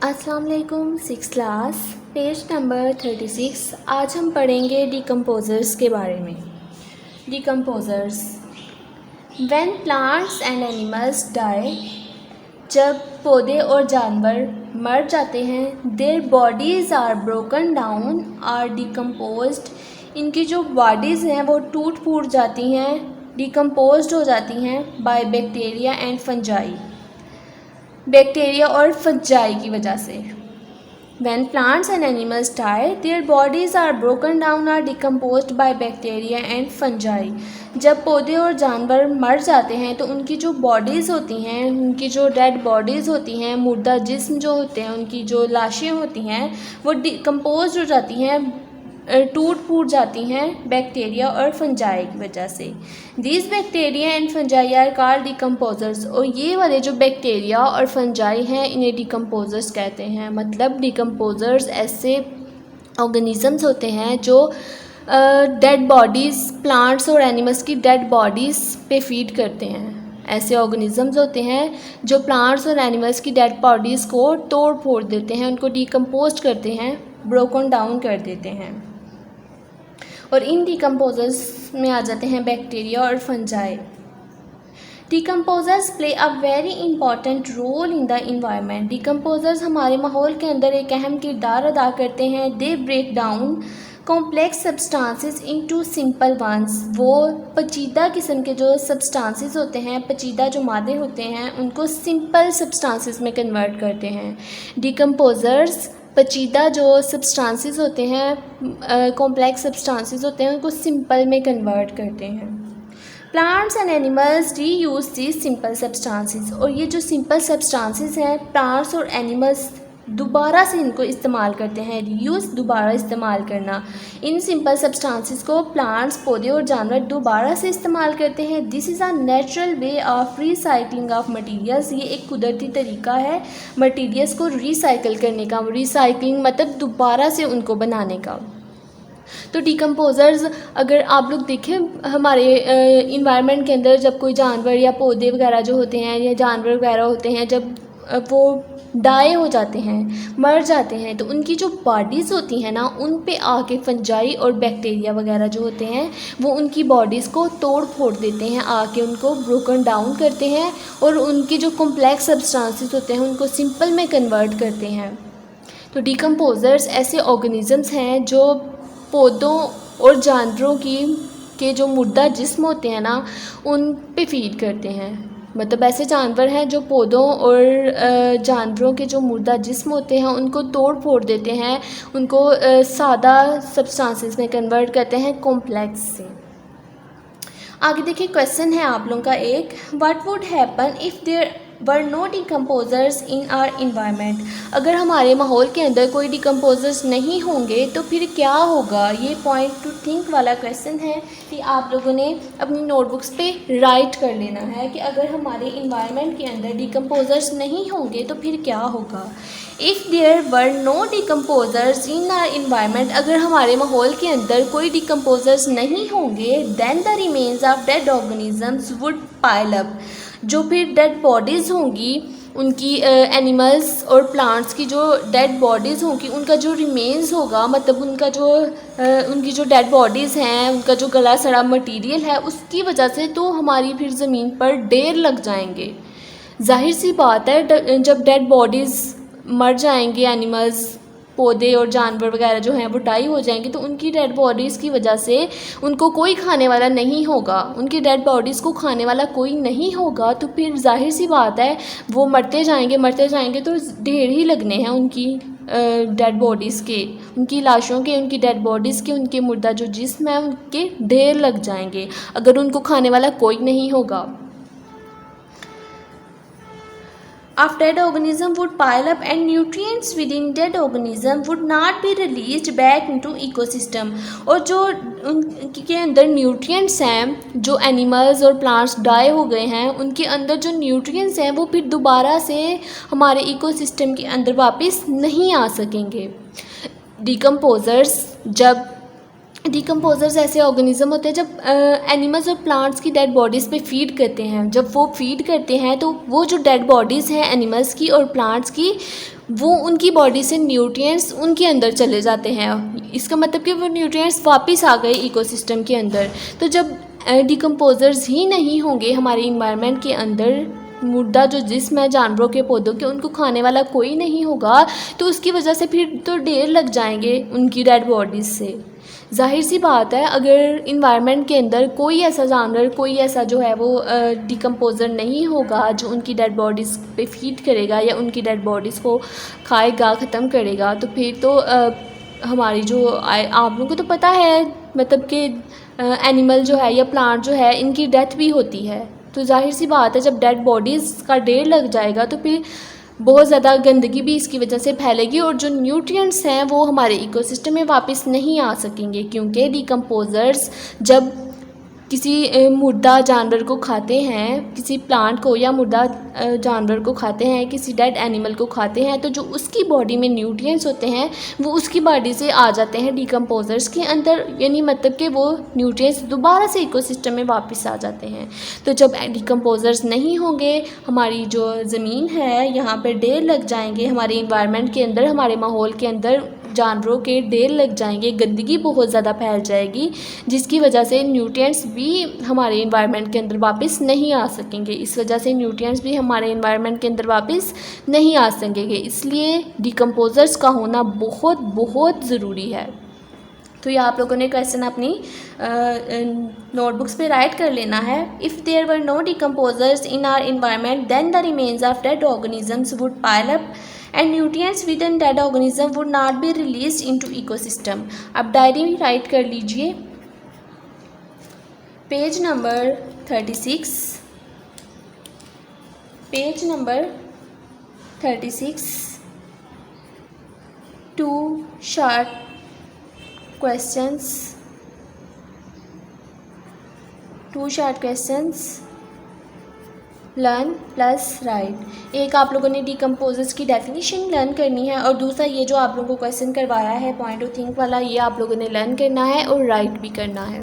अस्सलाम वालेकुम। 6 class page number 36। आज हम पढ़ेंगे डिकम्पोज़र्स के बारे में। Decomposers, when plants and animals die, जब पौधे और जानवर मर जाते हैं, their bodies are broken down or decomposed, इनकी जो बॉडीज़ हैं वो टूट फूट जाती हैं, डिकम्पोज्ड हो जाती हैं by bacteria and fungi, bacteria और फंजाई की वजह से। When plants and animals die, their bodies are broken down or decomposed by bacteria and fungi. जब पौधे और जानवर मर जाते हैं तो उनकी जो बॉडीज़ होती हैं, उनकी जो डेड बॉडीज़ होती हैं, मुर्दा जिस्म जो होते हैं, उनकी जो लाशें होती हैं वो डिकम्पोज हो जाती हैं, टूट फूट जाती हैं बैक्टीरिया और फंजाई की वजह से। These bacteria and fungi are called decomposers, और ये वाले जो बैक्टीरिया और फंजाई हैं इन्हें डिकम्पोजर्स कहते हैं। मतलब डिकम्पोजर्स ऐसे ऑर्गेनिज़म्स होते हैं जो डेड बॉडीज़, प्लांट्स और एनिमल्स की डेड बॉडीज़ पे फीड करते हैं। ऐसे ऑर्गेनिज़म्स होते हैं जो प्लांट्स और एनिमल्स की डेड बॉडीज़ को तोड़ फोड़ देते हैं, उनको डिकम्पोज करते हैं, ब्रोकन डाउन कर देते हैं। और इन डिकम्पोजर्स में आ जाते हैं बैक्टीरिया और fungi. Decomposers play a very important role in the environment. Decomposers हमारे माहौल के अंदर एक अहम किरदार अदा करते हैं। They break down complex substances into simple ones, वो पेचीदा किस्म के जो सब्सटेंसेस होते हैं, पेचीदा जो मादे होते हैं, उनको सिंपल सब्सटेंसेस में कन्वर्ट करते हैं। डिकम्पोजर्स पेचीदा जो सब्सटेंसेस होते हैं, कॉम्प्लेक्स सब्सटेंसेस होते हैं, उनको सिंपल में कन्वर्ट करते हैं। प्लांट्स एंड एनिमल्स री यूज़ दिस सिंपल सब्सटेंसेस, और ये जो सिंपल सब्सटेंसेस हैं प्लांट्स और एनिमल्स दोबारा से इनको इस्तेमाल करते हैं। रीयूज़, दोबारा इस्तेमाल करना। इन सिंपल सब्सटेंसेस को प्लांट्स, पौधे और जानवर दोबारा से इस्तेमाल करते हैं। This is a natural way of recycling of materials, ये एक कुदरती तरीका है मटीरियल्स को रिसाइकिल करने का। रिसाइकलिंग मतलब दोबारा से उनको बनाने का। तो डिकम्पोजर्स, अगर आप लोग देखें हमारे इन्वायरमेंट के अंदर, जब कोई जानवर या पौधे वगैरह जो होते हैं या जानवर वगैरह होते हैं, जब वो डाई हो जाते हैं, मर जाते हैं, तो उनकी जो बॉडीज़ होती हैं ना, उन पे आके फंजाई और बैक्टीरिया वगैरह जो होते हैं वो उनकी बॉडीज़ को तोड़ फोड़ देते हैं, आके उनको ब्रोकन डाउन करते हैं और उनकी जो कॉम्प्लेक्स सब्सटेंसेस होते हैं उनको सिंपल में कन्वर्ट करते हैं। तो डिकम्पोजर्स ऐसे ऑर्गेनिज़म्स हैं जो पौधों और जानवरों के जो मुर्दा जिस्म होते हैं ना, उन पे फीड करते हैं। मतलब ऐसे जानवर हैं जो पौधों और जानवरों के जो मुर्दा जिस्म होते हैं उनको तोड़ फोड़ देते हैं, उनको सादा सब्सटेंसेस में कन्वर्ट करते हैं कॉम्प्लेक्स से। आगे देखिए, क्वेश्चन है आप लोगों का एक, what would happen if there were no decomposers in our environment. अगर हमारे माहौल के अंदर कोई डिकम्पोजर्स नहीं होंगे तो फिर क्या होगा। ये पॉइंट टू थिंक वाला क्वेश्चन है कि आप लोगों ने अपनी नोटबुक्स पे राइट कर लेना है कि अगर हमारे इन्वायरमेंट के अंदर डिकम्पोजर्स नहीं होंगे तो फिर क्या होगा। If there were no decomposers in our environment, अगर हमारे माहौल के अंदर कोई डिकम्पोजर्स नहीं होंगे, then the remains of dead organisms would pile up, जो फिर डेड बॉडीज़ होंगी उनकी, एनिमल्स और प्लांट्स की जो डेड बॉडीज़ होंगी, उनका जो रिमेन्स होगा, मतलब उनका जो उनकी जो डेड बॉडीज़ हैं, उनका जो गला सड़ा मटेरियल है, उसकी वजह से तो हमारी फिर ज़मीन पर ढेर लग जाएंगे। जाहिर सी बात है, जब डेड बॉडीज़ मर जाएंगे, एनिमल्स, पौधे और जानवर वगैरह जो हैं वो डाई हो जाएंगे, तो उनकी डेड बॉडीज़ की वजह से उनको कोई खाने वाला नहीं होगा, उनकी डेड बॉडीज़ को खाने वाला कोई नहीं होगा, तो फिर जाहिर सी बात है वो मरते जाएंगे तो ढेर ही लगने हैं उनकी डेड बॉडीज़ के, उनकी लाशों के, उनकी डेड बॉडीज़ के, उनके मुर्दा जो जिस्म है उनके ढेर लग जाएंगे अगर उनको खाने वाला कोई नहीं होगा। Of dead organism would pile up and nutrients within dead organism would not be released back into ecosystem, और जो उनके अंदर न्यूट्रिएंट्स हैं, जो एनिमल्स और प्लांट्स डाई हो गए हैं, उनके अंदर जो न्यूट्रिएंट्स हैं वो फिर दोबारा से हमारे इकोसिस्टम के अंदर वापस नहीं आ सकेंगे। डिकम्पोजर्स जब डिकम्पोजर्स ऐसे ऑर्गेनिज्म होते हैं जब एनिमल्स और प्लांट्स की डेड बॉडीज़ पे फीड करते हैं। जब वो फीड करते हैं तो वो जो डेड बॉडीज़ हैं एनिमल्स की और प्लांट्स की, वो उनकी बॉडी से न्यूट्रिएंट्स उनके अंदर चले जाते हैं। इसका मतलब कि वो न्यूट्रिएंट्स वापस आ गए इकोसिस्टम के अंदर। तो जब डिकम्पोजर्स ही नहीं होंगे हमारे इन्वायरमेंट के अंदर, मुर्दा जो जिस्म है जानवरों के, पौधों के, उनको खाने वाला कोई नहीं होगा, तो उसकी वजह से फिर तो ढेर लग जाएंगे उनकी डेड बॉडीज़ से। जाहिर सी बात है, अगर इन्वायरमेंट के अंदर कोई ऐसा जानवर, कोई ऐसा जो है वो डिकम्पोज़र नहीं होगा जो उनकी डेड बॉडीज़ पे फीड करेगा या उनकी डेड बॉडीज़ को खाएगा, ख़त्म करेगा, तो फिर तो हमारी जो आप लोगों को तो पता है मतलब कि एनिमल जो है या प्लांट जो है इनकी डेथ भी होती है। तो जाहिर सी बात है, जब डेड बॉडीज़ का ढेर लग जाएगा तो फिर बहुत ज़्यादा गंदगी भी इसकी वजह से फैलेगी और जो न्यूट्रिएंट्स हैं वो हमारे इकोसिस्टम में वापस नहीं आ सकेंगे, क्योंकि डिकम्पोज़र्स जब किसी मुर्दा जानवर को खाते हैं, किसी प्लांट को या मुर्दा जानवर को खाते हैं, किसी डेड एनिमल को खाते हैं, तो जो उसकी बॉडी में न्यूट्रिएंट्स होते हैं वो उसकी बॉडी से आ जाते हैं डिकम्पोज़र्स के अंदर, यानी मतलब कि वो न्यूट्रिएंट्स दोबारा से इकोसिस्टम में वापस आ जाते हैं। तो जब डिकम्पोज़र्स नहीं होंगे, हमारी जो ज़मीन है यहाँ पर ढेर लग जाएंगे, हमारे इन्वायरमेंट के अंदर, हमारे माहौल के अंदर जानवरों के ढेर लग जाएंगे, गंदगी बहुत ज़्यादा फैल जाएगी, जिसकी वजह से न्यूट्रिएंट्स भी हमारे इन्वायरमेंट के अंदर वापस नहीं आ सकेंगे। इस वजह से न्यूट्रिएंट्स भी हमारे इन्वायरमेंट के अंदर वापस नहीं आ सकेंगे। इसलिए डिकम्पोज़र्स का होना बहुत बहुत ज़रूरी है। तो ये आप लोगों ने क्वेश्चन अपनी नोटबुक्स पे राइट कर लेना है। If there were no decomposers in our environment then the remains of dead organisms would pile up and nutrients within dead organism would not be released into ecosystem। अब diary right कर लीजिए, page number 36, page number 36, 2 short questions, 2 short questions, learn plus right. एक आप लोगों ने decomposers की definition learn करनी है और दूसरा ये जो आप लोगों को क्वेश्चन करवाया है पॉइंट ऑफ थिंक वाला, ये आप लोगों ने लर्न करना है और राइट भी करना है।